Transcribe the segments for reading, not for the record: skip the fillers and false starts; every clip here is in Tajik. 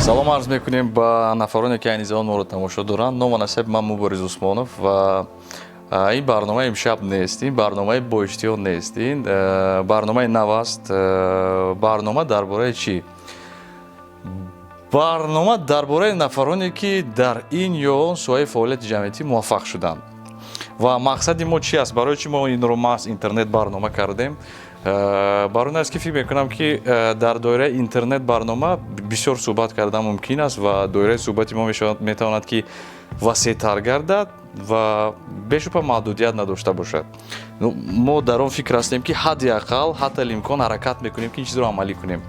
салом арз мекунем ба нафароне ки айни замон моро тамошо доранд. Нома насиб ман Мубориз Усмонов ва ин барнома имшаб нест, ин барномаи боиштиёт нест, ин барномаи нав аст. Барнома дар бораи чӣ? барнома дар бораи нафароне ки дар ин ё он соҳаи фаъолияти ҷамъиятӣ муваффақ шуданд ва мақсади мо чи аст, барои чӣ мо инро маҳз интернет барнома кардем. барои ин аст ки фикр мекунам ки дар доираи интернет барнома бисёр суҳбат кардан мумкин аст ва доираи суҳбати мо метавонад ки васеътар гардад ва бешубҳа маҳдудият надошта бошад. мо дар он фикр ҳастем ки ҳадди ақал ҳаттал имкон ҳаракат мекунем ки ин чизро амалӣ кунем.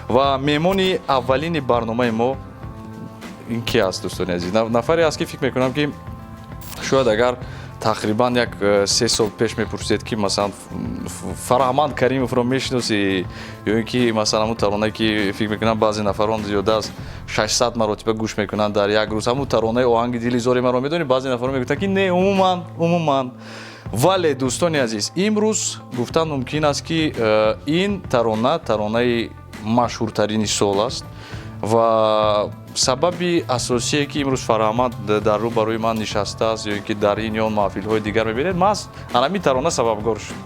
ва меҳмони аввалини барномаи мо ин ки аст, дӯстони азиз? нафаре аст ки фикр мекунам ки шояд агар тақрибан як 3 сол пеш мепурсед ки масалан Фарҳманд Каримовро мешиносӣ ё ин ки масалан ҳамун таронае ки фикр мекунам баъзе нафарон зиёда аз 600 маротиба гӯш мекунанд дар як рӯз, ҳамун таронаи оҳанги дили зори маро медонӣ, баъзе нафарон мегӯянд ки не, умуман. вале дӯстони азиз, имрӯз гуфтан мумкин аст ки ин таронаи машҳуртарини сол аст ва сабаби асосие ки имрӯз Фарҳманд дар рӯ барои ман нишастааст ё ин ки дар ин ё он маҳфилҳои дигар мебинед, маҳз ҳамин тарона сабабгор шуд.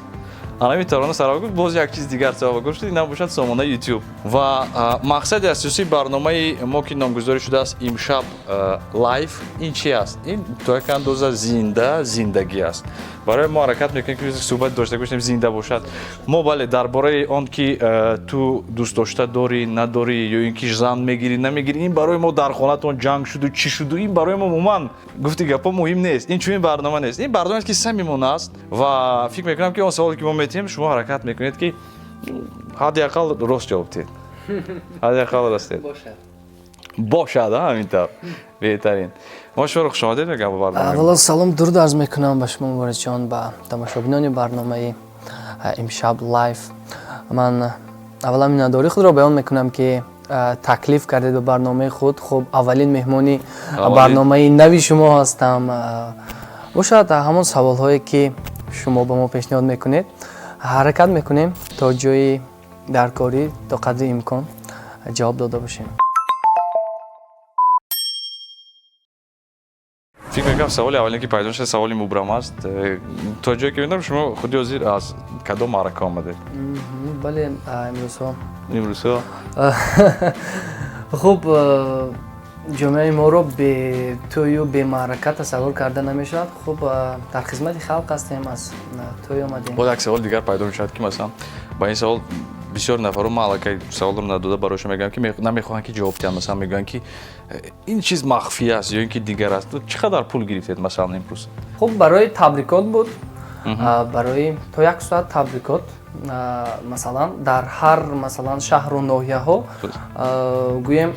Боз як чиз дигар сабабгор шуд, ин бошад сомонаи YouTube. ва мақсади асосии барномаи мо ки номгузорӣ шудааст имшаб лайв, ин чи аст? Ин то як андоза зиндагӣ аст. барои мо ҳаракат мекунем ки суҳбат дошта бошем зинда бошад. мо бале дар бораи он ки ту дӯстдошта дорӣ, надорӣ, ё ин ки зан мегирӣ, намегирӣ, ин барои мо дар хонатон ҷанг шуду, чӣ шуду, ин барои мо умуман гуфти гапо муҳим нест. Ин чунин барнома нест. Ин барномае ки самимон аст ва фикр мекунам ки он саволе ки мо метиҳем, шумо ҳаракат мекунед ки ҳадди ақал рост ҷавоб диҳед. ҳадди ақал рост диҳед. бошад ҳамин тавр беҳтарин. мо шуморо хушомадед мегӯям ба барномаи аввало салом дуруд арз мекунам ба шумо Муборизҷон, ба тамошобинони барномаи имшаб лайв. ман аввала миннатдории худро баён мекунам ки таклиф кардед ба барномаи худ. хуб, аввалин меҳмони барномаи нави шумо ҳастам. бошад ҳамон саволҳое ки шумо ба мо пешниҳод мекунед ҳаракат мекунем то ҷои даркорӣ то қадри имкон ҷавоб дода бошем. фикр мекунам саволи аввалин ки пайдо шуд саволи мубрам аст. то ҷое ки медонам шумо худи ҳозир аз кадом маърака омадед? бале имрӯзҳо хуб, ҷомеаи моро бетӯю бемаърака тасаввур карда намешавад. хуб, дар хизмати халқ ҳастем, аз тӯй омадем. боз як савол дигар пайдо мешавад ки масалан ба ин савол бисёр нафарон ман аллакай саволро надода барошон мегӯям ки намехоҳанд ки ҷавоб диҳанд. масалан мегӯянд ки ин чиз махфӣ аст ё ин ки дигар аст. чӣ қадар пул гирифтед масалан имрӯз? хуб, барои табрикот буд, барои то 1 соат табрикот, масалан дар ҳар масалан шаҳру ноҳияҳо гӯем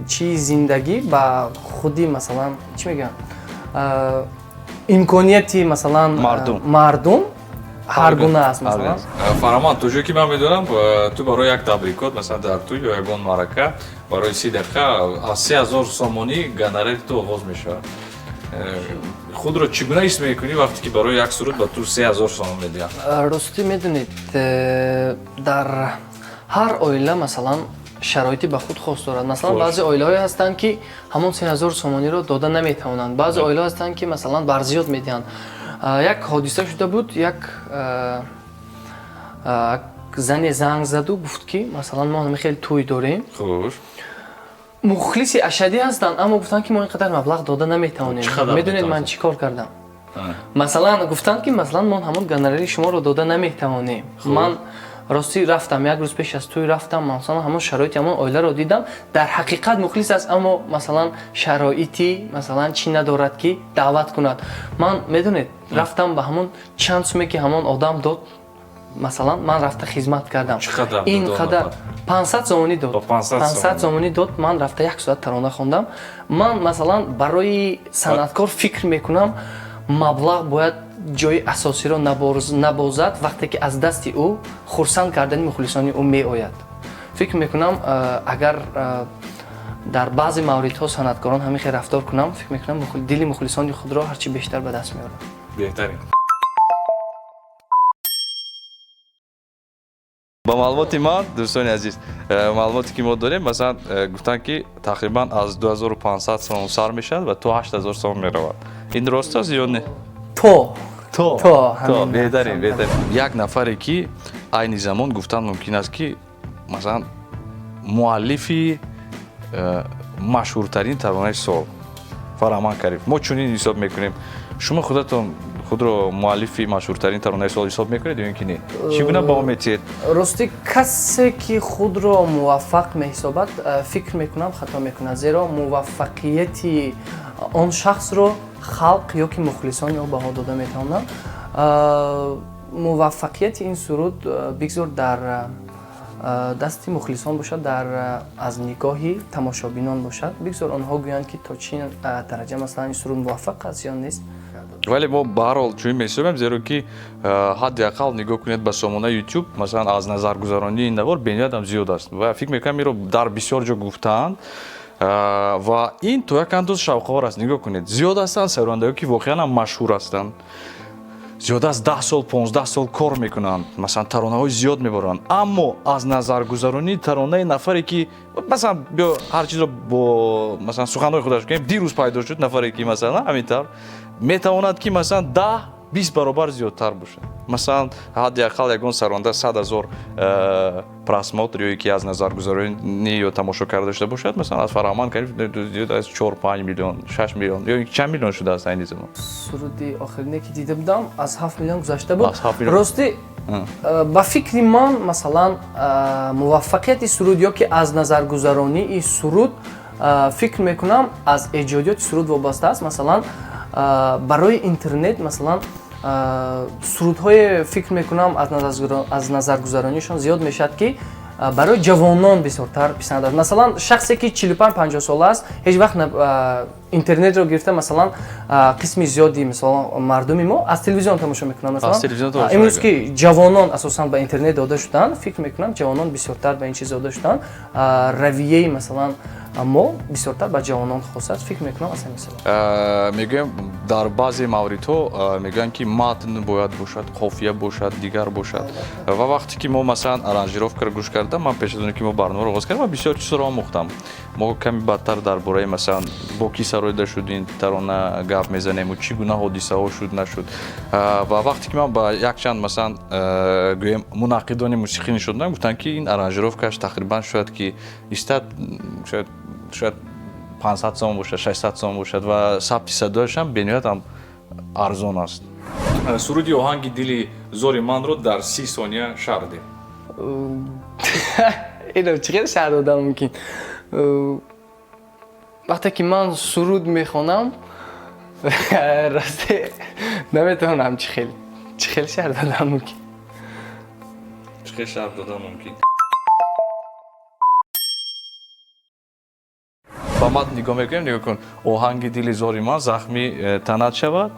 чи зиндагӣ ба худи масалан чӣ мегӯям имконияти масалан мардум ҳар гуна аст. масалан Фарҳманд, то ҷое ки ман медонам, ту барои як табрикот масалан дар ту ё ягон маърака барои 30 дақиқа аз 3000 сомонӣ гонорари ту оғоз мешавад. худро чӣ гуна ҳис мекунӣ вақте ки барои як суруд ба ту 3000 сомон медиҳанд? ростӣ медонед, дар ҳар оила масалан шароити ба худ хос дорад. масалан баъзе оилаҳое ҳастанд ки ҳамон 3000 сомониро дода наметавонанд. баъзе оилаҳо ҳастанд ки масалан барзиёд медиҳанд. як ҳодиса шуда буд, як зане занг заду гуфт ки масалан мо хеле тӯй дорем, мухлиси ашадӣ ҳастанд, аммо гуфтанд ки мо ин қадар маблағ дода наметавонем. медонед ман чӣ кор кардам? масалан гуфтанд ки масалан мо ҳамон гонорари шуморо дода наметавонем. ман ростӣ рафтам, як рӯз пеш аз тӯй рафтам, масалан ҳамон шароити ҳамон оиларо дидам. дар ҳақиқат мухлис аст, аммо масалан шароити масалан чӣ надорад ки даъват кунад. ман медонед рафтам ба ҳамон чанд суме ки ҳамон одам дод, масалан ман рафта хизмат кардам. ин қадар 500 сомонӣ дод. 500 сомонӣ дод. ман рафта 1 соат тарона хондам. ман масалан барои санъаткор фикр мекунам маблағ бояд ҷои асосиро набозад вақте ки аз дасти ӯ хурсанд кардани мухлисони ӯ меояд. фикр мекунам агар дар баъзе мавридҳо санъаткорон ҳамин хел рафтор кунам, фикр мекунам дили мухлисони худро ҳарчи бештар ба даст меорам. беҳтарин. با маълумоти ман дӯстони азиз маълумоте ки мо дорем масалан гуфтанд ки тақрибан аз 2500 сом сар мешавад ва то 8000 сом меравад ин рост аст ё не то беҳтарин як нафаре ки айни замон гуфтан мумкин аст ки масалан муаллифи машҳуртарин таронаи сол Фараман Карим мо чунин ҳисоб мекунем шумо худро муаллифи машҳуртарин таронаи сол ҳисоб мекунед ё ин ки не чӣ гуна ба он метиҳед рости касе ки худро муваффақ меҳисобад фикр мекунам хато мекунад зеро муваффақияти он шахсро халқ ё ки мухлисон ё баҳо дода метавонанд муваффақияти ин суруд бигзор дар дасти мухлисон бошад аз нигоҳи тамошобинон бошад бигзор онҳо гӯянд ки то чӣ дараҷа масалан ин суруд муваффақ аст ё нест вале мо ба ҳар ҳол чунин меҳисобем зеро ки ҳадди ақал нигоҳ кунед ба сомонаи YouTube масалан аз назаргузаронии ин навор бениҳоятам зиёд аст ва фикр мекунам инро дар бисёр ҷо гуфтаанд ва ин то як андоз шавқовар аст нигоҳ кунед зиёд ҳастанд сайрондаҳое ки воқеан ҳам машҳур ҳастанд зиёда аз 10 сол 15 сол кор мекунанд масалан таронаҳои зиёд мебаранд аммо аз назаргузаронии таронаи нафаре ки масалан биё ҳар чизро бо масалан суханҳои худаш кунем дирӯз пайдо шуд нафаре ки масалан ҳамин тавр метавонад ки масалан 10-20 баробар зиёдтар бошад масалан ҳадди ақал ягон саронда 100 000 просмотр ё ки аз назаргузаронӣ ё тамошо карда дошта бошад масалан аз Фараман Карим зиёда аз 4-5 миллион 6 миллион ё чанд миллион шудааст айни замон суруди охирине ки дида будам аз 7 миллион гузашта буд рости ба фикри ман масалан муваффақияти суруд ё ки аз назаргузаронии суруд фикр мекунам аз эҷодиёти суруд вобаста аст масалан барои интернет масалан сурудҳое фикр мекунам аз назаргузаронишон зиёд мешавад ки барои ҷавонон бисёртар писанд аст масалан шахсе ки 45-50 сола аст ҳеҷ вақт интернетро гирифта масалан қисми зиёди мисол мардуми мо аз телевизион тамошо мекунанд масалан имрӯз ки ҷавонон асосан ба интернет дода шуданд фикр мекунам ҷавонон бисёртар ба ин чиз дода шуданд равияи масалан мо бисёртар ба ҷавонон хос аст фикр мекунам аз ҳамин сабаб мегӯем дар баъзе мавридҳо мегӯянд ки матн бояд бошад қофия бошад дигар бошад ва вақте ки мо масалан аранжировкаро гӯш кардам ман пеш аз оне ки мо барномаро оғоз кардам бисёр чизро омӯхтам мо ками бадтар дар бораи масалан бо ки сароида шудин тарона гап мезанему чӣ гуна ҳодисаҳо шуд нашуд ва вақте ки ман ба якчанд масалан гӯем мунаққидони мусиқӣ нишон додам гуфтанд ки ин аранжировкаш тақрибан шояд ки истад шояд 500 сом бошад 600 сом бошад ва сабти садояш ҳам бениҳоят ҳам арзон аст суруди оҳанги дили зори манро дар 30 сония шарҳ диҳ ино чӣ хел шарҳ додам мумкин вақте ки ман суруд мехонам расте наметавонам чӣ хел шарҳ додам мумкин чӣ хел шарҳ додам мумкин ба мат нигоҳ мекунем нигоҳ кун оҳанги дили зори ман захми танат шавад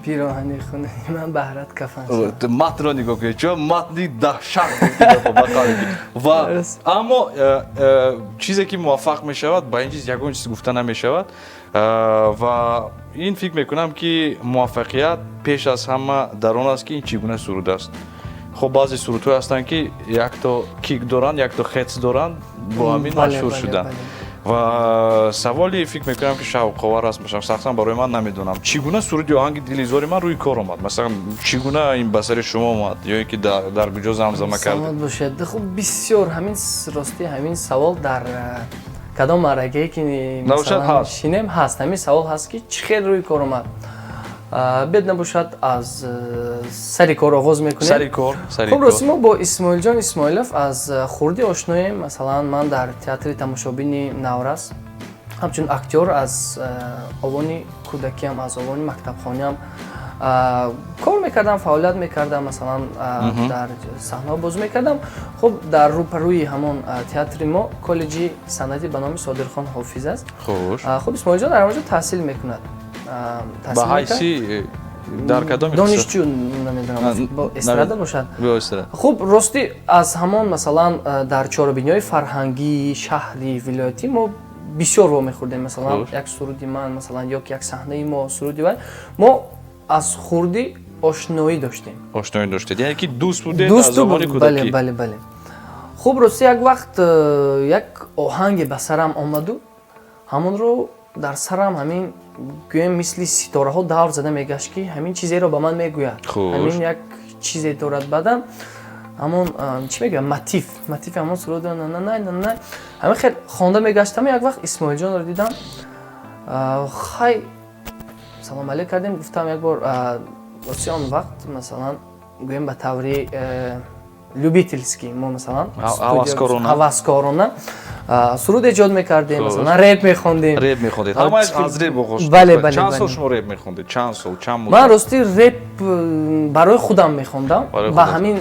пироҳани хунани ман баҳрат кафан матро нигоҳ кунед чун матни даҳшат ва аммо чизе ки муваффақ мешавад ба ин чиз ягон чиз гуфта намешавад ва ин фикр мекунам ки муваффақият пеш аз ҳама дар он аст ки ин чӣ гуна суруд аст хоб баъзе сурудҳое ҳастанд ки якто кик доранд якто хец доранд бо ҳамин машҳур шуданд ва саволи фикр мекунам ки шавқовар аст шахсан барои ман намедонам чӣ гуна суруди оҳанги дили зори ман рӯи кор омад масалан чӣ гуна ин ба сари шумо омад ё ин ки дар куҷо замзама кардед бошад хуб бисёр ҳамин рости ҳамин савол дар кадом марҳилае ки масалан шинем ҳаст ҳамин савол ҳаст ки чӣ хел рӯи кор омад бед набошад аз сари кор оғоз мекунем сари кор хуб рости мо бо исмоилҷон исмоилов аз хурдӣ ошноем масалан ман дар театри тамошобини наврас ҳамчун актёр аз овони кӯдакиам аз овони мактабхонаам кор мекардам фаъолият мекардам масалан дар саҳнаҳо бозӣ мекардам хуб дар рӯпарӯи ҳамон театри мо коллеҷи санъати ба номи Содирхон Ҳофиз аст хуб исмоилҷон дар ҳамонҷо таҳсил мекунад ба ҳайси дар кадом донишҷӯ намедонам бо эстрада бошад хуб рости аз ҳамон масалан дар чорабиниҳои фарҳангии шаҳри вилоятӣ мо бисёр вомехӯрдем масалан як суруди ман масалан ё як саҳнаи мо суруди вай мо аз хурдӣ ошноӣ доштем ошноӣ доштед яъне ки дӯст будед аз замони кӯдакӣ бале хуб рости як вақт як оҳанге ба сарам омаду ҳамонро дар сарам ҳамин гӯем мисли ситораҳо давр зада мегашт ки ҳамин чизеро ба ман мегӯяд. ҳамин як чизе дорад баъдан ҳамон чӣ мегӯям мотив ҳамон суруд ҳамин хел хонда мегаштам як вақт Исмоилҷонро дидам. хай салом алейк кардем, гуфтам як бор оси он вақт масалан гӯем ба таври любительский мо масалан ҳаваскорона суруд эҷод мекардем, масалан реп мехондем. Реп мехондед. Ҳамааш аз реп огоз. Бале. Чанд сол шумо реп мехондед? Чанд сол? Чанд муддат? Ман рости реп барои худам мехондам. Ба ҳамин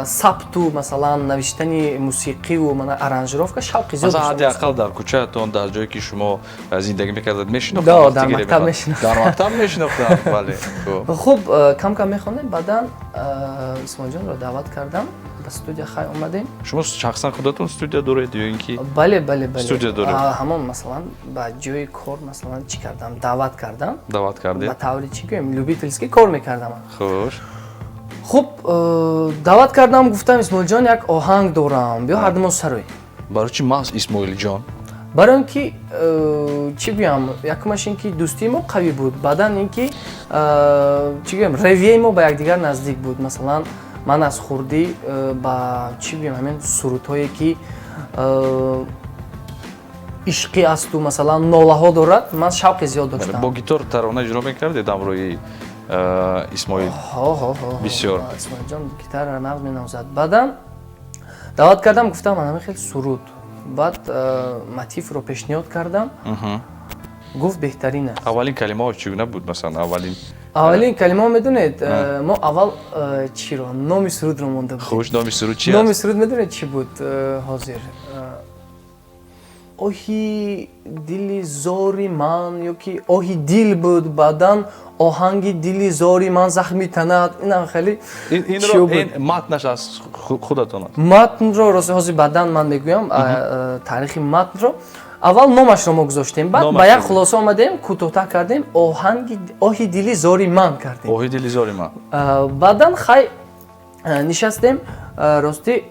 сабту масалан навиштани мусиқиву мана аранжировка шавқи зиёд доштам. Ҳадди ақал дар кӯчаатон дар ҷое ки шумо зиндагӣ мекардед мешинохтед? Да, дар мактаб мешинохтам. Дар мактаб мешинохтам, бале. Хуб, кам мехондем, баъдан Исмоилҷонро даъват кардам. Ба студия хай омадем. Шумо шахсан худатон студия доред ё ин ки? Бале. Студия доред. Ҳамон масалан ба ҷои кор масалан чӣ кардам? Даъват кардам. Даъват кардед? Ба таври чӣ гӯем любительский кор мекардам. Хуш. Хуб, даъват кардам, гуфтам Исмоилҷон як оҳанг дорам. Биё ҳардумон сарои. Барои чӣ маҳз Исмоилҷон? барои он ки чӣ гӯям, якумаш ин ки дӯстии мо қавӣ буд, баъдан ин ки чӣ гӯям, равияи мо ба якдигар наздик буд. Масалан ман аз хурдӣ ба чӣ гӯям, ҳамин сурудҳое ки ишқӣ асту масалан нолаҳо дорад, ман шавқи зиёд доштам. Бо гитор тарона иҷро мекардед амрӯи Исмоил? Бисёр. Исмоилҷон гитара нағз менавзад. Баъдан даъват кардам, гуфтам ман ҳамин хел суруд. Баъд мотивро пешниҳод кардам. Гуфт беҳтарин аст. Аввалин калимаҳош чӣ гуна буд? Масалан аввалин калимаҳо медонед, мо аввал чиро номи сурудро монда будем. Хуш, номи суруд чи аст? Номи суруд медонед чӣ буд ҳозир? Оҳи дили зори ман ё ки оҳи дил буд, баъдан оҳанги дили зори ман захми танад. Ина хеле инро матнаш аз худатон аст? Матнро рости ҳозир баъдан ман мегӯям таърихи матнро. Аввал номашро мо гузоштем, баъд ба як хулоса омадем, кӯтоҳтар кардем, оҳи дили зори ман кардем. Оҳи дили зори ман. Баъдан хай нишастем, рости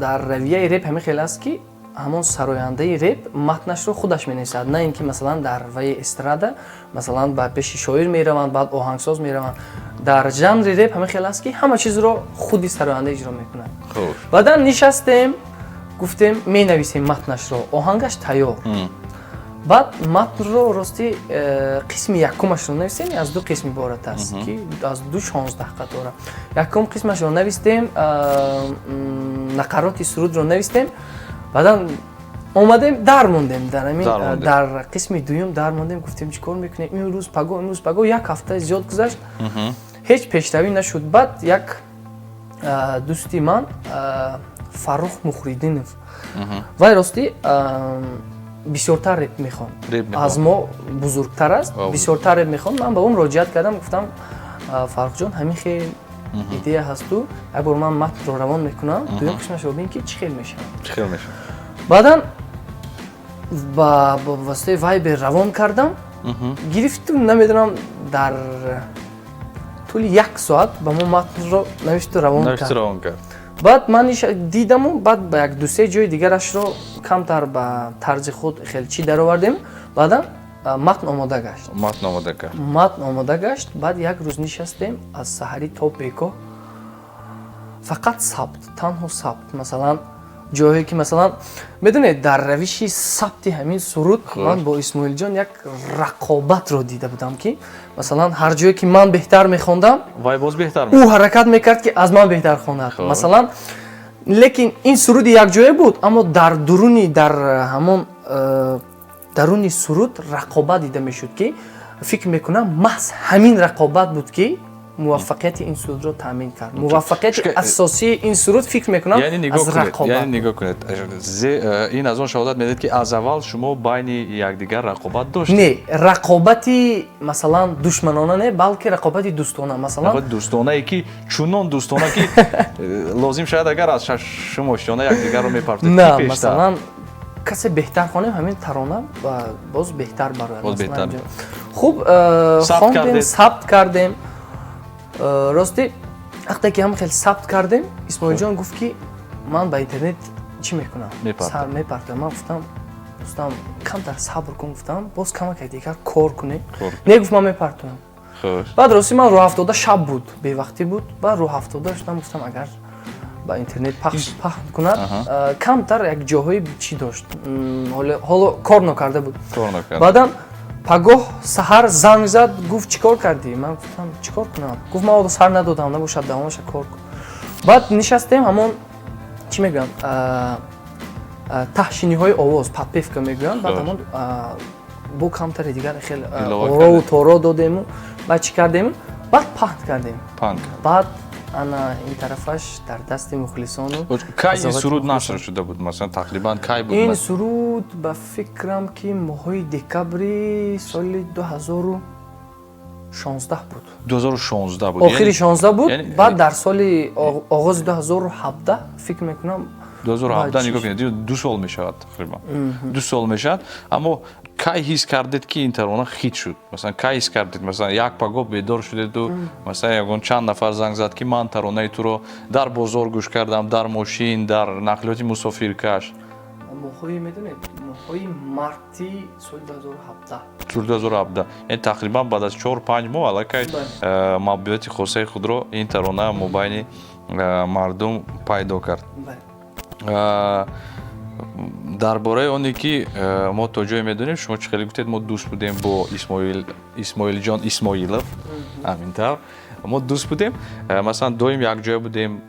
дар равияи реп ҳамин хел аст ки ҳамон сарояндаи реп матнашро худаш менависад, на ин ки масалан дар ваи эстрада масалан ба пеши шоир мераванд, баъд оҳангсоз мераванд. Дар жанри реп ҳамин хел аст ки ҳама чизро худи сароянда иҷро мекунад. Баъдан нишастем, гуфтем менависем матнашро, оҳангаш тайёр. баъд матнро рости қисми якумашро нависем, аз ду қисм иборат аст ки аз ду 16 қатора. Якум қисмашро навистем, нақароти сурудро навистем. Баъдан омадем дар мондем, дар қисми дуюм дар мондем, гуфтем чӣ кор мекунем, имрӯз паго, як ҳафта зиёд гузашт, ҳеҷ пешравӣ нашуд. Баъд як дӯсти ман Фаррух Мухриддинов, вай рости бисёртар реп мехонд, аз мо бузургтар аст, бисёртар реп мехонд. Ман ба ӯ муроҷиат кардам, гуфтам Фаррухҷон, ҳамин хел идея ҳасту, як бор ман матнро равон мекунам, дуюм қисмашро бин ки чӣ хел мешавад. Баъдан ба воситаи Вайбер равон кардам, гирифту, намедонам дар тӯли 1 соат ба мо матнро навишту равон кард. баъд ман дидаму, баъд ба як ду-се ҷои дигарашро камтар ба тарзи худ хелчи даровардем. Баъдан матн омода гашт. Матн омода гашт. Баъд як рӯз нишастем аз саҳари то бекоҳ, фақат сабт, танҳо сабт. Масалан ҷое ки масалан медонед дар равиши сабти ҳамин суруд ман бо Исмоилҷон як рақобатро дида будам ки масалан ҳар ҷое ки ман беҳтар мехондам, вай боз беҳтар ӯ ҳаракат мекард ки аз ман беҳтар хонад. Масалан лекин ин суруди якҷоя буд, аммо дар дуруни дар ҳамон даруни суруд рақобат дида мешуд ки фикр мекунам маҳз ҳамин рақобат буд ки муваффақияти ин сурудро таъмин кард. Муваффақияти асосии ин суруд фикр мекунам аз рақобат. Яъне нигоҳ кунед, ин аз он шаҳодат медиҳад ки аз аввал шумо байни якдигар рақобат доштед. Не, рақобати масалан душманона не, балки рақобати дӯстона. Масалан дӯстонае ки чунон дӯстона ки лозим шаяд агар аз шумо шона якдигарро мепартед. На, масалан касе беҳтар хонем, ҳамин тарона боз беҳтар барояд. Хуб, хондем, сабт кардем. Рости вақте ки ҳам хел сабт кардем, Исмоилҷон гуфт ки ман ба интернет чӣ мекунам? Мепартам. Сар мепартам. Ман гуфтам дӯстам камтар сабр кун, гуфтам боз камаке дигар кор кунем. Негуфт ман мепартам. Хуш. баъд рости ман роҳ 70 шаб буд, бевақтӣ буд. баъд роҳ 70 шудам, гуфтам агар ба интернет пахн кунад камтар як ҷоҳои чӣ дошт, ҳоло кор накарда буд. баъдан пагоҳ саҳар занг зад, гуфт чӣ кор кардӣ? Ман гуфтам чӣ кор кунам? гуфт ман сар надодам, набошад давомаша кор кун. баъд нишастем, ҳамон чӣ мегӯям, таҳшиниҳои овоз, подпевка мегӯям. баъд ҳамон бо камтари дигар хеле орову торо додему, баъд чӣ кардему? баъд паҳн кардем. баъд ана ин тарафаш дар дасти мухлисону. Кай ин суруд нашр шуда буд? Масалан тақрибан кай буд? ин суруд ба фикрам ки моҳои декабри соли 2016 буд. 2016 буд. охири 16 буд. баъд дар соли оғози 2017 фикр мекунам 2017 нигоҳ кунед, 2 сол мешавад тақрибан. 2 сол мешавад, аммо кай ҳис кардед ки ин тарона хит шуд? Масалан кай ҳис кардед? Масалан як пагоҳ бедор шудеду, масалан ягон чанд нафар занг зад ки ман таронаи туро дар бозор гӯш кардам, дар мошин, дар нақлиёти мусофиркаш. моҳои медонед, моҳои марти соли 2017. Соли 2017. Яъне тақрибан баъд аз 4-5 моҳ аллакай мавбиёти хосаи худро ин тарона мобайни мардум пайдо кард. дар бораи оне ки мо то ҷое медонем, шумо чӣ хеле гуфтед мо дӯст будем бо Исмоилҷон Исмоилов, ҳамин мо дӯст будем, масалан доим як ҷоя будем,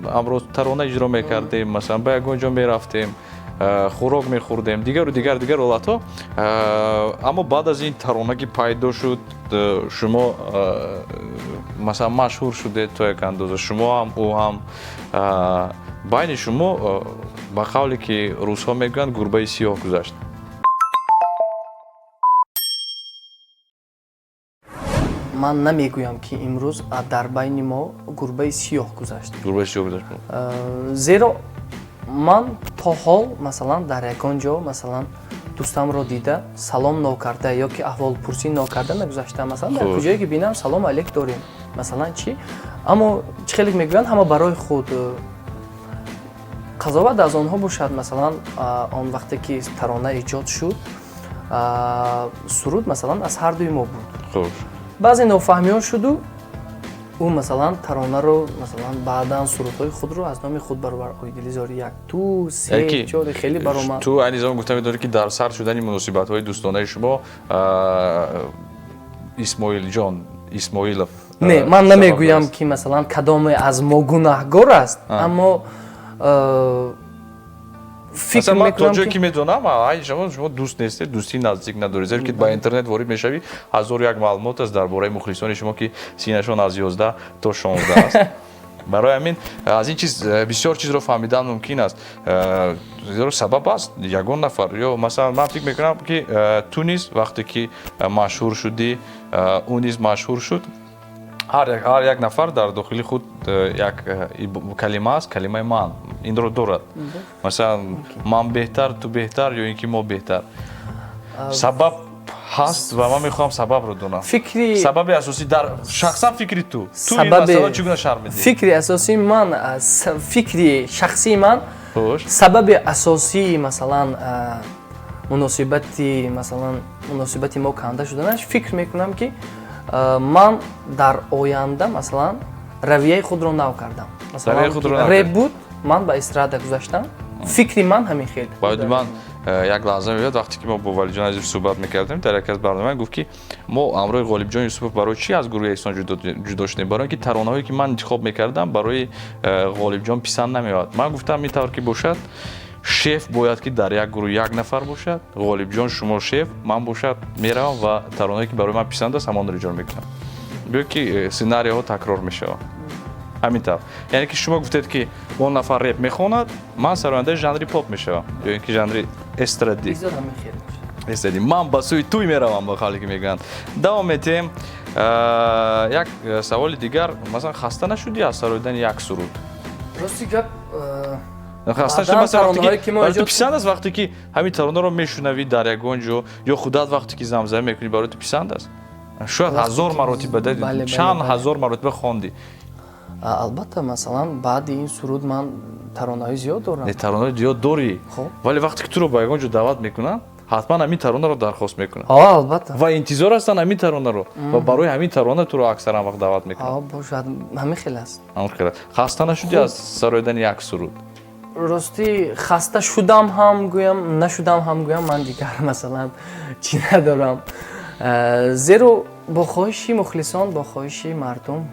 амрӯз тарона иҷро мекардем, масалан ба ягон ҷо мерафтем, хӯрок мехӯрдем, дигару дигар ҳолатҳо. Аммо баъд аз ин тарона ки пайдо шуд, шумо масалан машҳур шудед то як андоза, шумо ҳам ӯ ҳам, байни шумо ба қавле ки русҳо мегӯянд гурбаи сиёҳ гузашт. ман намегӯям ки имрӯз дар байни мо гурбаи сиёҳ гузашт. Гурбаи сиёҳ гузашт. зеро ман то ҳол масалан дар ягон ҷо масалан дӯстамро дида салом нокарда ё ки аҳволпурсӣ нокарда нагузаштам. Масалан дар куҷое ки бинам салом алейк дорем, масалан чӣ, аммо чӣ хеле мегӯянд ҳама барои худ. қазоват аз онҳо бошад, масалан он вақте ки тарона эҷод шуд, суруд масалан аз ҳардуи мо буд. баъзе нофаҳмиҳо шуду, ӯ масалан таронаро масалан баъдан сурудҳои худро аз номи худ баробар оидилизори 1, 2, 3, 4 хеле баромад. ту айни замон гуфта медорӣ ки дар сар шудани муносибатҳои дӯстонаи шумо Исмоилҷон Исмоилов. Не, ман намегӯям ки масалан кадоме аз мо гунаҳгор аст, аммо фикр мекунам то ҷое ки медонам, ай шумо дӯст нестед, дӯстии наздик надоред, зеро ки ба интернет ворид мешавӣ, 1001 маълумот аст дар бораи мухлисони шумо ки синашон аз 11 то 16 аст. барои ҳамин аз ин чиз бисёр чизро фаҳмидан мумкин аст. зеро сабаб аст ягон нафар, ё масалан ман фикр мекунам ки ту низ вақте ки машҳур шудӣ, ӯ низ машҳур шуд, ҳар як нафар дар дохили худ як калима аст, калимаи ман инро дорад. Масалан ман беҳтар, ту беҳтар ё ин ки мо беҳтар. Сабаб ҳаст ва ман мехоҳам сабабро донам. Сабаби асосӣ дар шахсан фикри ту ин масъала чӣ гуна шарҳ медиҳӣ? фикри асосии ман, фикри шахсии ман, сабаби асосии масалан муносибати мо канда шуданаш, фикр мекунам ки ман дар оянда масалан равияи худро нав кардам. Масалан реб буд, ман ба эстрада гузаштам. Фикри ман ҳамин хел. Бояд ман як лаҳза меояд вақте ки мо бо Валиҷон Азизов суҳбат мекардем дар яке аз барномаҳо, гуфт ки мо амрои Ғолибҷон Юсупов барои чӣ аз гурӯҳи Эҳсон ҷудо шудем? Барои ин ки таронаҳое ки ман интихоб мекардам барои Ғолибҷон писанд намеояд. Ман гуфтам ин тавр ки бошад, шеф бояд ки дар як гурӯҳ як нафар бошад, Ғолибҷон шумо шеф, ман бошад, меравам ва таронаҳое ки барои ман писанд аст ҳамонро иҷро мекунам. гӯё ки сценарияҳо такрор мешавад. ҳамин тавр. Яъне ки шумо гуфтед ки он нафар реп мехонад, ман сарояндаи жанри поп мешавам ё ин ки жанри эстради. Эстради. Ман ба сӯи туй меравам ба қавле ки мегӯянд. Давом метем. Як саволи дигар, масалан хаста нашудӣ аз сароидани як суруд? Рости гап ту писанд аст вақте ки ҳамин таронаро мешунавӣ дар ягон ҷо ё худат вақте ки замзам мекунӣ барои ту писанд аст? шояд 1000 маротиба, чанд 1000 маротиба хондӣ. албатта масалан баъди ин суруд ман таронаҳои зиёд дорам. таронаҳои зиёд дорӣ. Хоб. Вале вақте ки туро ба ягон ҷо даъват мекунанд, ҳатман ҳамин таронаро дархост мекунанд. Албатта. Ва интизор ҳастанд ҳамин таронаро ва барои ҳамин тарона туро аксаран вақт даъват мекунанд. Бошад, ҳамин хел аст. Хаста нашудӣ аз сароидани як суруд? Рости хаста шудам ҳам гӯям, нашудам ҳам гӯям, ман дигар масалан чӣ надорам. Зеро бо хоҳиши мухлисон, бо хоҳиши мардум.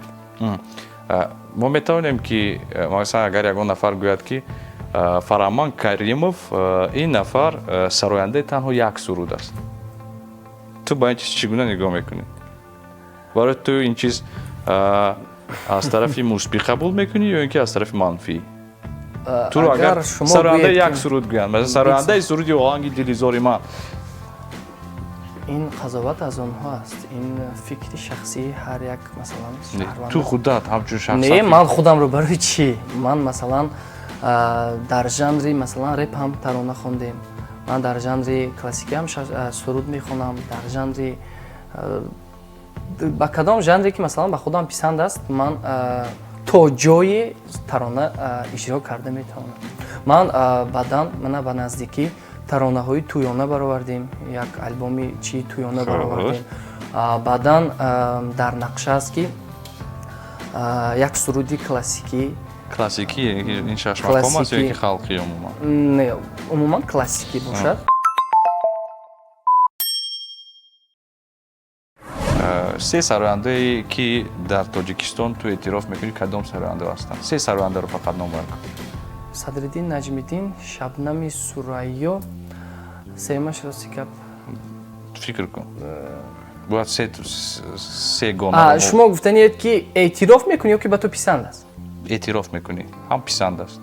Мо метавонем ки масалан агар ягон нафар гӯяд ки Фарамон Каримов ин нафар сарояндаи танҳо як суруд аст. Ту ба ин чиз чӣ гуна нигоҳ мекунӣ? Барои ту ин чиз аз тарафи мусбӣ қабул мекунӣ ё ин ки аз тарафи манфӣ? Туро агар сарояндаи як суруд гӯянд, масалан сарояндаи суруди оҳанги дилизори ман. Ин қазоват аз онҳо аст. Ин фикри шахсии ҳар як масалан шаҳрванд. Ту худат ҳамчун шахсан? Не, ман худамро барои чӣ? Ман масалан дар жанри масалан реп ҳам тарона хондем. Ман дар жанри классикӣ ҳам суруд мехонам, дар жанри ба кадом жанре ки масалан ба худам писанд аст, ман то ҷое тарона иҷро карда метавонам. Ман баъдан мана ба наздикӣ таронаҳои тӯёна баровардем, як албоми чӣ тӯёна баровардем. Баъдан дар нақша аст ки як суруди классикӣ. Классикӣ ин шашмақом аст ё ин ки халқӣ умуман? Не, умуман классикӣ бошад. Се сарояндае ки дар Тоҷикистон ту эътироф мекунӣ, кадом сарояндаҳо ҳастанд? Се сарояндаро фақат ном бар кун. Садриддин Наҷмиддин, Шабнами Сурайё, сеюмаш рости гап. Фикр кун. Бояд се гона. Шумо гуфтаниед ки эътироф мекунӣ ё ки ба ту писанд аст? Эътироф мекунӣ. Ҳам писанд аст.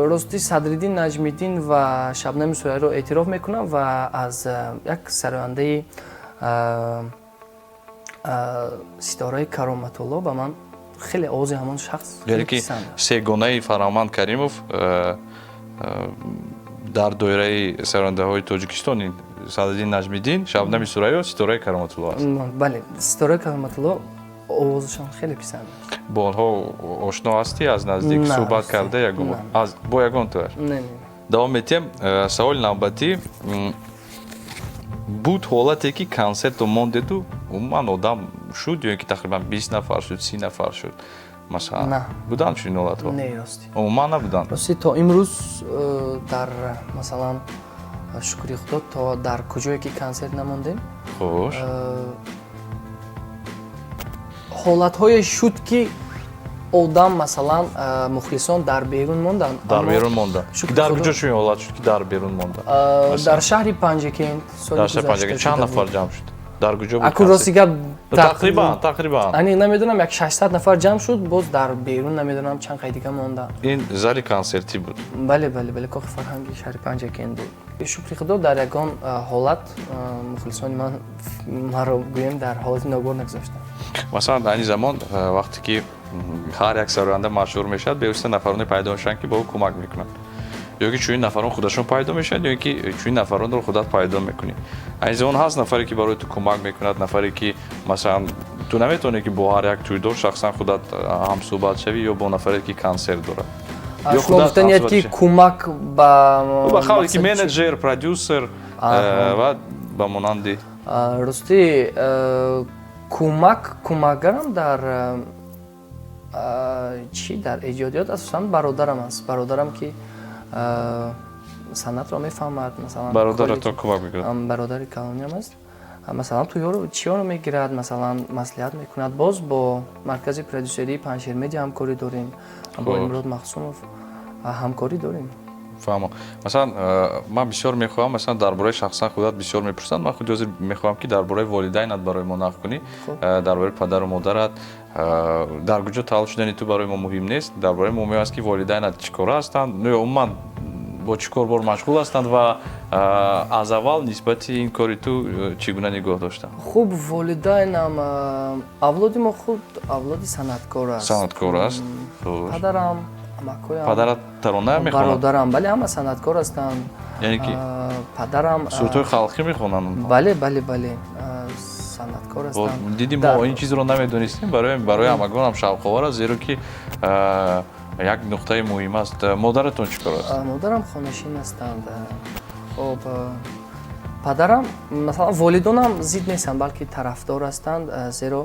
Рости Садриддин Наҷмиддин ва Шабнами Сурайёро эътироф мекунам ва аз як сарояндаи Ситораи Кароматулло ба ман хеле овози ҳамон шахс писанд аст. Сегонаи Фароманд Каримов дар доираи сарояндаҳои Тоҷикистон Садриддин Наҷмиддин, Шабнами Сурайё, Ситораи Кароматулло аст. Бале, Ситораи Кароматулло овозашон хеле писанд аст. Бо онҳо ошно ҳастӣ, аз наздик суҳбат карда бо ягон тавр? Не. Давом метиҳем. Саволи навбатӣ. Буд ҳолате ки консертро мондеду умуман одам шуд ё ин ки тақрибан 20 нафар шуд, 30 нафар шуд масалан? На. Буданд чунин ҳолатҳо? Не, рости. Умуман набуданд? Рости то имрӯз дар масалан шукри худо то дар куҷое ки консерт намондем. Хош. Ҳолатҳое шуд ки одам масалан мухлисон дар берун монданд. Дар берун монданд. Дар куҷо чунин ҳолат шуд ки дар берун монданд? Дар шаҳри Панҷакент соли гузашта. Дар шаҳри Панҷакент чанд нафар ҷамъ шуд? Дар куҷо буд? Акун рости гап тақрибан. Ани намедонам як 600 нафар ҷамъ шуд, боз дар берун намедонам чанд қай дига монда. Ин зали консертӣ буд? Бале, коҳи фарҳанги шаҳри Панҷакент буд. Шукри худо дар ягон ҳолат мухлисони ман маро гӯем дар ҳолати ногувор нагузоштанд. Масалан дар ин замон вақте ки ҳар як сароянда машҳур мешавад, бевосита нафароне пайдо мешаванд ки ба ӯ кӯмак мекунанд. Ё ки чунин нафарон худашон пайдо мешаванд, ё ки чунин нафаронро худат пайдо мекунӣ. Аз он ҳаст нафаре ки барои ту кӯмак мекунад, нафаре ки масалан ту наметавонӣ ки бо ҳар як тӯйдор шахсан худат ҳамсӯҳбат шавӣ ё бо нафаре ки консерт дорад. Шумо гуфтаниед ки кӯмак ба халқе ки менеҷер, продюсер ва ба монанди. Рости кӯмакгарам дар чӣ дар эҷодиёт асосан бародарам аст. Бародарам ки санъатро мефаҳмад, масалан бародаратон кӯмак мекунад. Бародари калониям аст. Масалан туёро чиёро мегирад, масалан маслиҳат мекунад. Боз бо маркази продюсерии Панҷшермедия ҳамкорӣ дорем. Бо Имрод Махсумов ҳамкорӣ дорем. фаҳмо. Масалан ман бисёр мехоҳам, масалан дар бораи шахсан худат бисёр мепурсанд. Ман худ ҳозир мехоҳам ки дар бораи волидайнат барои мо нақл кунӣ, дар бораи падару модарат. Дар куҷо таваллуд шудани ту барои мо муҳим нест. Дар бораи мо муҳим аст ки волидайнат чӣ кора ҳастанд, ё умуман бо чӣ кор бор машғул ҳастанд ва аз аввал нисбати ин кори ту чӣ гуна нигоҳ доштанд? Хуб, волидайнам авлоди мо худ авлоди санъаткор аст. Санъаткор аст. Падарам, амакоям. Падарат тарона мехонад? Бародарам, бале, ҳама санъаткор ҳастанд. Яъне ки падарам сурудҳои халқӣ мехонанд? Бале. санаткор ҳастам. Дидим мо ин чизро намедонистем, барои ҳамагонам шавқовар аст, зеро ки як нуқтаи муҳим аст. Модаратон чӣ кор аст? Модарам хонашин ҳастанд. Хоб падарам масалан волидонам зид нестанд, балки тарафдор ҳастанд, зеро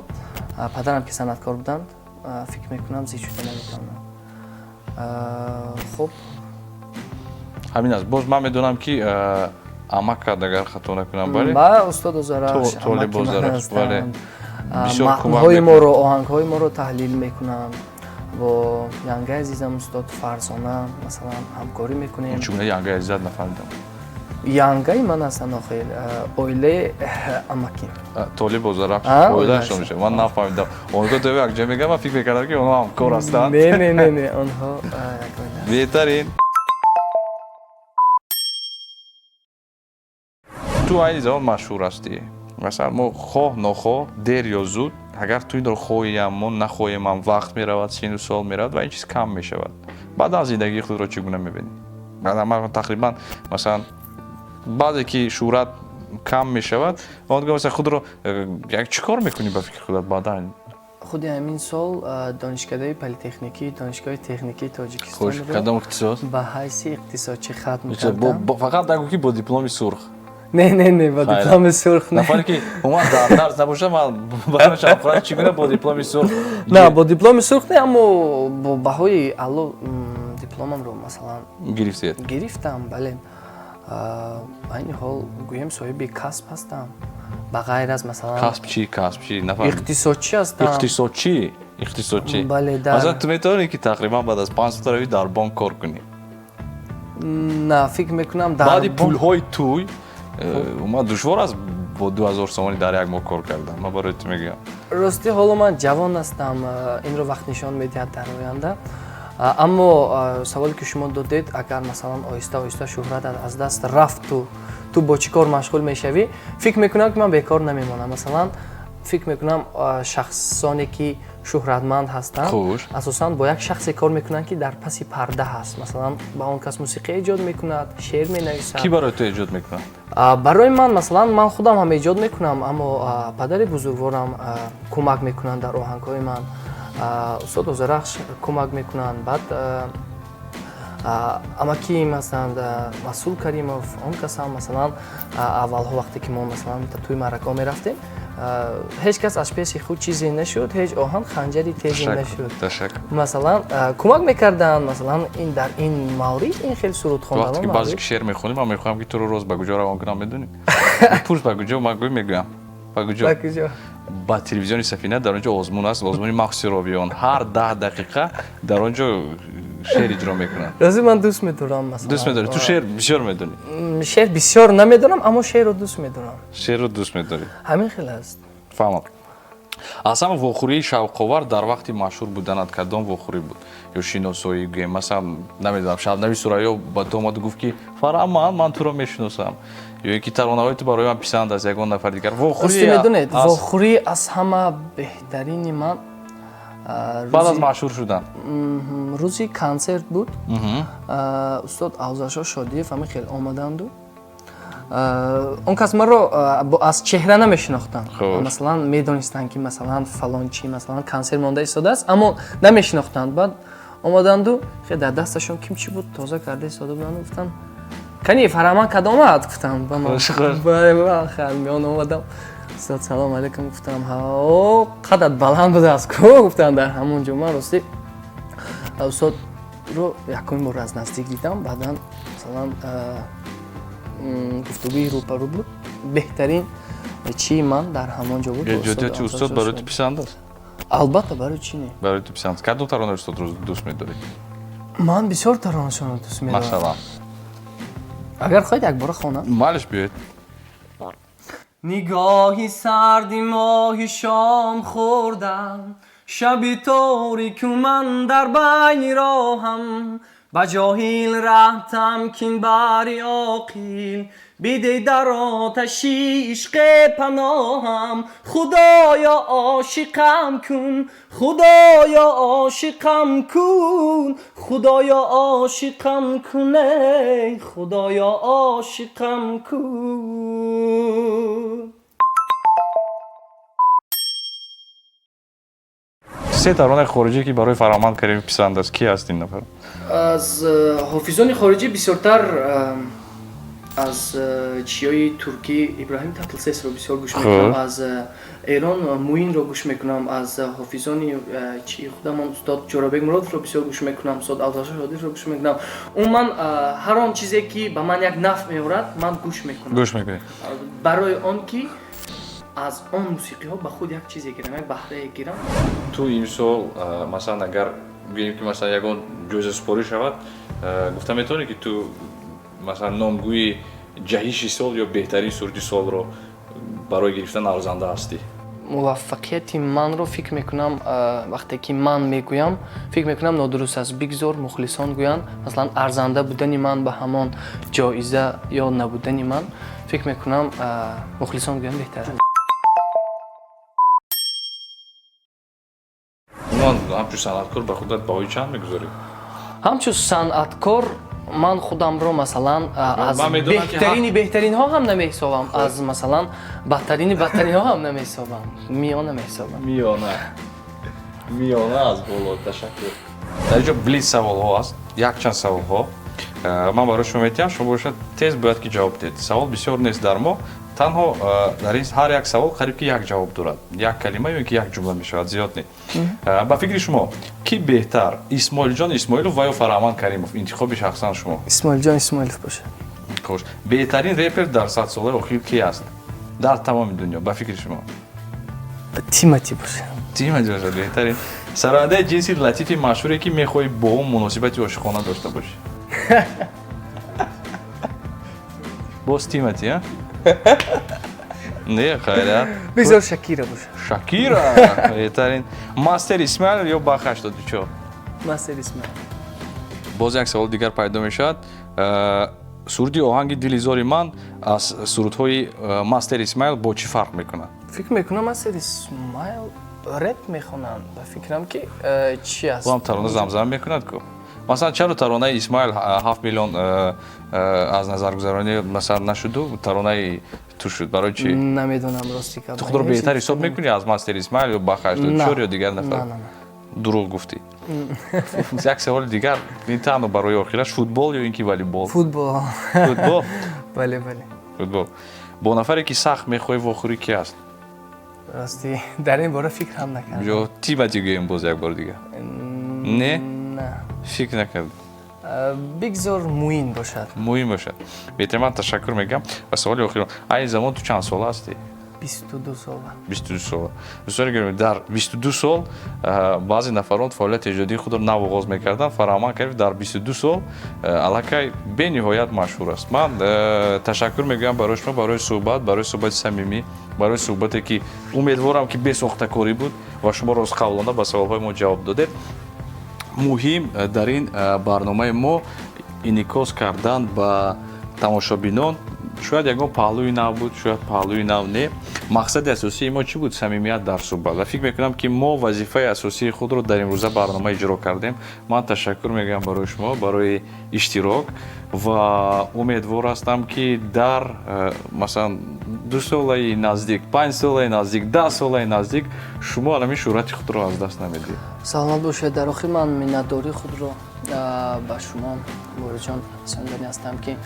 падарам ки санаткор буданд, фикр мекунам зид шуда наметавонам. Хоб ҳамин аст. Боз ман медонам ки амакат агар хато накунам, бале? Ба устод Озарахш Толиб Озарахш, бале. маъноҳои моро, оҳангҳои моро таҳлил мекунам. Бо янгаи азизам устод Фарзона масалан ҳамкорӣ мекунем. Чӣ гуна янгаи азизат нафаҳмидам. Янгаи ман ҳастанд охир, оилаи амаким. Толиб Озарахш оилаашон мешавад. Ман нафаҳмидам. Онҳо дӯ якҷо мегӯянд, ман фикр мекардам ки онҳо ҳамкор ҳастанд. Не, онҳо як оила. Беҳтарин. Ту айни замон машҳур ҳастӣ. Масалан мо хоҳ нохоҳ, дер ё зуд, агар ту инро хоҳиям, мо нахоҳемам, вақт меравад, сину сол меравад ва ин чиз кам мешавад. Баъдан зиндагии худро чӣ гуна мебинӣ? Ман тақрибан масалан баъзе ки шӯҳрат кам мешавад, он гӯя масалан худро як чӣ кор мекунӣ ба фикри худат баъдан? худи ҳамин сол донишкадаи политехникии донишгоҳи техникии Тоҷикистонро кадом иқтисод? ба ҳайси иқтисодчӣ хатм кардам. Фақат нагӯ ки бо дипломи сурх. Не, ба дипломи сурх не. Нафаре ки умад дар дарс набошад, ман барояш афрад чӣ гуна бо дипломи сурх? Не, бо дипломи сурх не, аммо бо баҳои аъло дипломамро масалан гирифтам, бале. Айни ҳол гӯем соҳиби касб ҳастам. Ба ғайр аз масалан касб чӣ? Нафаҳмидам. Иқтисодчӣ ҳастам. Иқтисодчӣ? Бале, масалан ту метавонӣ ки тақрибан баъд аз 5 сол равӣ дар бонк кор кунӣ? Не, фикр мекунам дар баъди пулҳои туй умад душвор аст бо 2000 сомонӣ дар як моҳ кор кардан. Ман барои ту мегӯям. Рости ҳоло ман ҷавон ҳастам, инро вақт нишон медиҳад дар оянда. Аммо саволе ки шумо додед, агар масалан оҳиста шӯҳратат аз даст рафт, ту бо чӣ кор машғул мешавӣ? Фикр мекунам ки ман бекор намемонам. Масалан фикр мекунам шахсоне ки шӯҳратманд ҳастанд, асосан бо як шахсе кор мекунанд ки дар паси парда ҳаст. Масалан ба он кас мусиқӣ эҷод мекунад, шеър менависад. Ки барои ту эҷод мекунад? Барои ман масалан ман худам ҳам эҷод мекунам, аммо падари бузургворам кӯмак мекунанд дар оҳангҳои ман. устод Озарахш кӯмак мекунанд. Баъд амакиим ҳастанд, Масъул Каримов, он кас ҳам масалан аввалҳо вақте ки мо масалан туи маърако мерафтем, ҳеҷ кас аз песи худ чизе нашуд, ҳеҷ оҳан ханҷари тезе нашуд. Масалан кӯмак мекарданд, масалан дар ин маврид ин хеле сурудхондавон. Вақте ки баъзе ки шеър мехонӣ, ман мехоҳам ки туро рост ба куҷо равон кунам, медонӣ? Пурс ба куҷо, ман мегӯям. Ба куҷо? Ба телевизиони Сафина дар онҷо озмун аст, озмуни махсуси ровиён. Ҳар 10 дақиқа дар онҷо шеър иҷро мекунанд. Рази ман дӯст медорам масалан. Дӯст медорӣ? Ту шеър бисёр медонӣ? Шеър бисёр намедонам, аммо шеърро дӯст медорам. Шеърро дӯст медорӣ? Ҳамин хеле аст. Фаҳмам. Аз ҳама вохӯрии шавқовар дар вақти машҳур буданат кадом вохӯрӣ буд? Ё шиносоӣ гӯем, масалан намедонам, Шабнави Сурайё ба ту омаду гуфт ки Фараман, ман туро мешиносам. Ё ин ки таронаҳои ту барои ман писанд аст, ягон нафар дигар. Вохӯрӣ медонед, вохӯрӣ аз ҳама беҳтарини ман баъд аз машҳур шудан. Рӯзи консерт буд. Устод Авзашо Шодиев ҳамин хеле омаданду. Он кас маро аз чеҳра намешинохтанд. Масалан медонистанд ки масалан фалончи масалан консерт монда истодааст, аммо намешинохтанд. Баъд омаданду хеле дар дасташон кимчи буд тоза карда истода буданд, гуфтанд кани Фараман кадомат? Гуфтам ба ман. Миён омадам. Устод салом алейкум гуфтам. Ҳао қадат баланд будааст ку? Гуфтанд дар ҳамон ҷо. Ман рости устодро якумин бор аз наздик дидам. Баъдан масалан гуфтугӯи рӯпарӯ буд. Беҳтарин чии ман дар ҳамон ҷо буд. Ҷодиёти устод барои ту писанд аст? Албатта, барои чӣ не? Барои ту писанд. Кадом таронаи устодро дӯст медорӣ? Ман бисёр таронашонро дӯст медорам. Машаллаҳ. агар хоҳед якбора хонам. Малиш биёед. нигоҳи сарди моҳи шом хӯрдам, шаби торику ман дар байни роҳам, ба ҷоҳил рафтам кин бари оқил, биде дар оташи ишқе паноҳам. худоё ошиқам кун, худоё ошиқам кун, худоё ошиқам кун, эй худоё ошиқам кун. سه таронаи хориҷӣ ки барои Фароманд Каримов писанд аст ки ҳастин нафар? аз ҳофизони хориҷӣ бисёртар аз чиёи туркӣ Ибраҳим Татлсесро бисёр гӯш мекунам, аз Эрон Муинро гӯш мекунам, аз ҳофизони чии худамон устод Ҷорабек Муродовро бисёр гӯш мекунам, устод Авзалшоҳ Шодиро гӯш мекунам. Умуман ҳар он чизе ки ба ман як нафъ меорад, ман гӯш мекунам. Гӯш мекунӣ. Барои он ки аз он мусиқиҳо ба худ як чизе гирам, як баҳрае гирам. ту имсол масалан агар гӯем ки масалан ягон ҷоизаспорӣ шавад, гуфта метавонӣ ки ту масалан номгӯи ҷаҳиши сол ё беҳтарин сурди солро барои гирифтан арзанда ҳастӣ? муваффақияти манро фикр мекунам, вақте ки ман мегӯям, фикр мекунам нодуруст аст. Бигзор мухлисон гӯянд, масалан арзанда будани ман ба ҳамон ҷоиза ё набудани ман, фикр мекунам мухлисон гӯянд беҳтар аст. умуман ҳамчун санъаткор ба худат баҳои чанд мегузорӣ? ҳамчун санъаткор ман худамро масалан аз беҳтаринҳо ҳам намеҳисобам, аз масалан бадтарини бадтаринҳо ҳам намеҳисобам, миёна меҳисобам. миёна аз боло. Ташаккур. дар инҷо блиц саволҳо аст, якчанд саволҳо. ман барои шумо метиҳам, шумо бошад тез бояд ки ҷавоб диҳед. Савол бисёр нест дар мо, танҳо дар ин ҳар як савол қариб ки як ҷавоб дорад. Як калима ё ки як ҷумла мешавад, зиёд не. ба фикри шумо ки беҳтар, Исмоилҷон Исмоилов ва ё Фароманд Каримов? Интихоби шахсан шумо. Исмоилҷон Исмоилов бошад. Хош. Беҳтарин репер дар 100 солаи охир ки аст? Дар тамоми дунё, ба фикри шумо? Тимати бошад. Тимати бошад беҳтарин. Сарояндаи ҷинси латифи машҳуре ки мехоҳӣ бо он муносибати ошиқона дошта бошӣ? боз Тимати, а? Не, хайрат. Бигзор Шакира бошад. Шакира беҳтарин. Мастер Исмаил ё Бах 84? Мастер Исмаил. боз як савол дигар пайдо мешавад. Сурди оҳанги дилизори ман аз сурудҳои Мастер Исмаил бо чӣ фарқ мекунад? фикр мекунам Мастер Исмаил рэп мехонанд. Ба фикрам ки чӣ аст? ҳам тарона замзам мекунад ку. Масалан чаро таронаи Исмаил 7 миллион аз назар гузаронӣ масалан нашуду, таронаи ту шуд. Барои чӣ? Намедонам рости ка. Ту худро беҳтар ҳисоб мекунӣ аз Мастер Исмаил ё Бах 84 ё дигар нафар? Дурӯғ гуфтӣ. Як саволи дигар, ин танҳо барои охираш, футбол ё ин ки волейбол? Футбол. Футбол? Бале, бале. Футбол. Бо нафаре ки сахт мехоҳӣ вохӯрӣ ки аст? Расти дар ин бора фикр ҳам накардам. Ё Тимати гӯем боз як бор дигар? Не? На. Фикр накардам. Бигзор Муин бошад. Муин бошад. Беҳтар ман ташаккур мегӯям. Ва саволи охирон, айни замон ту чанд сола ҳастӣ? 22 сола. 22 сола. Дӯстони гиромӣ, дар 22 сол баъзе нафарон фаъолияти эҷодии худро нав оғоз мекарданд. Фароманд Каримов дар 22 сол аллакай бениҳоят машҳур аст. Ман ташаккур мегӯям барои шумо, барои суҳбати самимӣ, барои суҳбате ки умедворам ки бесохтакорӣ буд ва шумо ростқавлона ба саволҳои мо ҷавоб додед. муҳим дар ин барномаи мо инъикос кардан ба тамошобинон шояд ягон паҳлӯи нав буд, шояд паҳлӯи нав не. Мақсади асосии мо чӣ буд? Самимият дар суҳбат. Ва фикр мекунам ки мо вазифаи асосии худро дар имрӯза барнома иҷро кардем. Ман ташаккур мегӯям барои шумо, барои иштирок ва умедвор ҳастам ки дар масалан 2 солаи наздик, 5 солаи наздик, 10 солаи наздик шумо аламин шӯҳрати худро аз даст намедиҳед. Саломат бошед. Дар охир ман миннатдории худро ба шумо бориҷон расонида ҳастам ки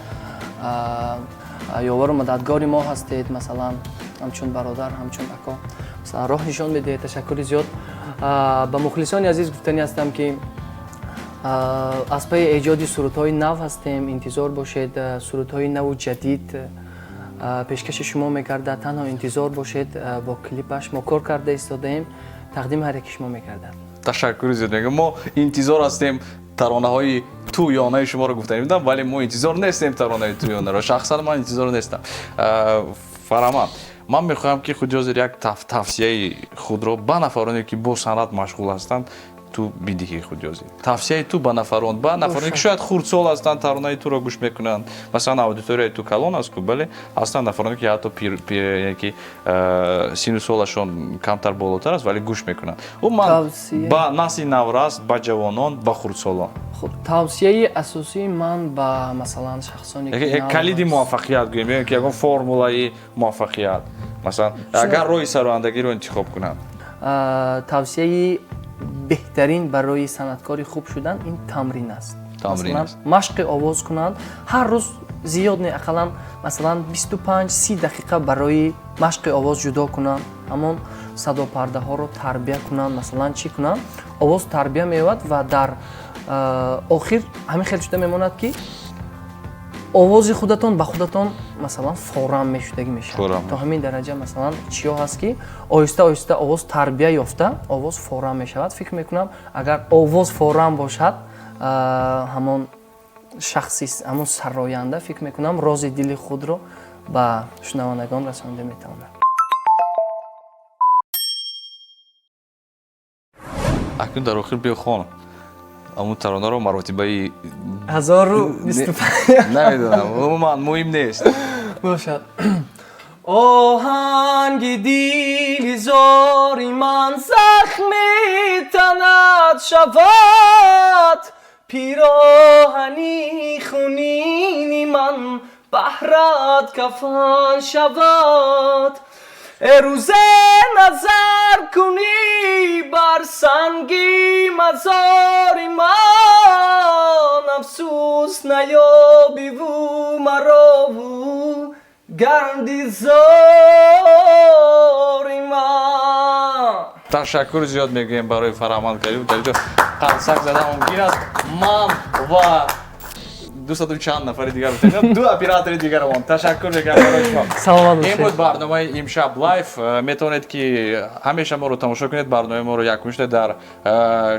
ёвару мададгори мо ҳастед, масалан ҳамчун бародар, ҳамчун ако, масалан роҳ нишон медиҳед. Ташаккури зиёд. Ба мухлисони азиз гуфтанӣ ҳастам ки аз паи эҷоди сурудҳои нав ҳастем. Интизор бошед. Сурудҳои наву ҷадид пешкаши шумо мегардад. танҳо интизор бошед. Бо клипаш мо кор карда истодаем. тақдими ҳар яки шумо мегардад. Ташаккури зиёд мегӯям. Мо интизор ҳастем таронаҳои ту ёнаи шуморо гуфтанӣ будам, вале мо интизор нестем таронаи ту ёнаро. Шахсан ман интизор нестам. Фароманд, ман мехоҳам ки худ ҳозир як тавсияи худро ба нафароне ки бо санъат машғул ҳастанд ту бидиҳӣ. худ ҳозир тавсияи ту ба нафароне ки шояд хурдсол ҳастанд, таронаи туро гӯш мекунанд. Масалан аудиторияи ту калон аст ку, бале ҳастанд нафароне ки ҳатто ки сину солашон камтар болотар аст, вале гӯш мекунанд. Умуман ба насли наврас, ба ҷавонон, ба хурдсолон тавсияи асосии ман ба масалан шахсоне ки калиди муваффақият гӯем, ки ягон формулаи муваффақият, масалан агар роҳи сарояндагиро интихоб кунанд. тавсияи беҳтарин барои санъаткори хуб шудан ин тамрин аст. Тамрин аст. Машқи овоз кунанд. Ҳар рӯз зиёд не, ақаллан масалан 25-30 дақиқа барои машқи овоз ҷудо кунанд. Ҳамон садопардаҳоро тарбия кунанд. Масалан чӣ кунанд? Овоз тарбия меёвад ва дар охир ҳамин хел шуда мемонад ки овози худатон ба худатон масалан форам мешудагӣ мешавад. То ҳамин дараҷа масалан чиё ҳаст ки оҳиста оҳиста овоз тарбия ёфта, овоз форам мешавад. Фикр мекунам агар овоз форам бошад, ҳамон шахси, ҳамон сарроянда фикр мекунам рози дили худро ба шунавандагон расонида метавонад. акнун дар охир бихон амун таронаро маротибаи 1025 намедонам, умуман муҳим нест. бошад. оҳанги дили зори ман захми танат шавад, пироҳани хунини ман баҳрат кафан шавад. рӯзе назар кунӣ бар санги мазори ман, афсӯс наёбиву марову гарди зори ман. Ташаккур зиёд мегӯем барои Фараманд Каримов. Дар ин ҷо қалсак задан мумкин аст. Ман ва 200 чанд нафари дигар ду оператори дигарамон ташаккур мекунам барои шумо. Саломат бошед. ин буд барномаи имшаб лайв. Метавонед ки ҳамеша моро тамошо кунед. Барномаи моро якуништа дар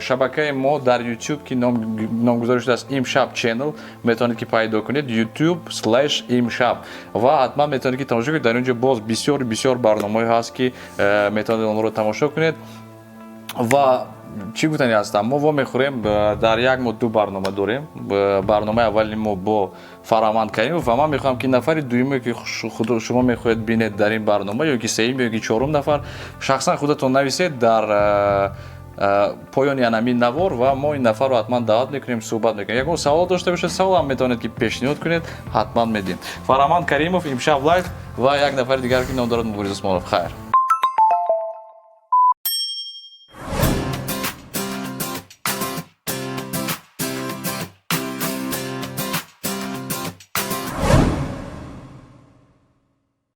шабакаи мо дар YouTube ки номгузорӣ шудааст Имшаб Channel метавонед ки пайдо кунед YouTube/Imshab ва ҳатман метавонед ки тамошо кунед. Дар ин ҷо боз бисёр барномаҳое ҳаст ки метавонед онро тамошо кунед. ва чӣ гуфтани ҳастам, мо ва мехӯрем дар як мо ду барнома дорем. Барномаи аввали мо бо Фараманд Каримов ва ман мехоҳам ки нафари дуюме ки шумо мехоҳед бинед дар ин барнома ё ки сеюм ё ки чорум нафар шахсан худатон нависед дар поёни анамин навор ва мо ин нафарро ҳатман даъват мекунем, суҳбат мекунем. Ягон савол дошта бошед, саволам метавонед ки пешниҳод кунед, ҳатман медиҳем. Фараманд Каримов, Имшаб лайв ва як нафари дигар ки ном дорад Мубориза Усмонов. Хайр.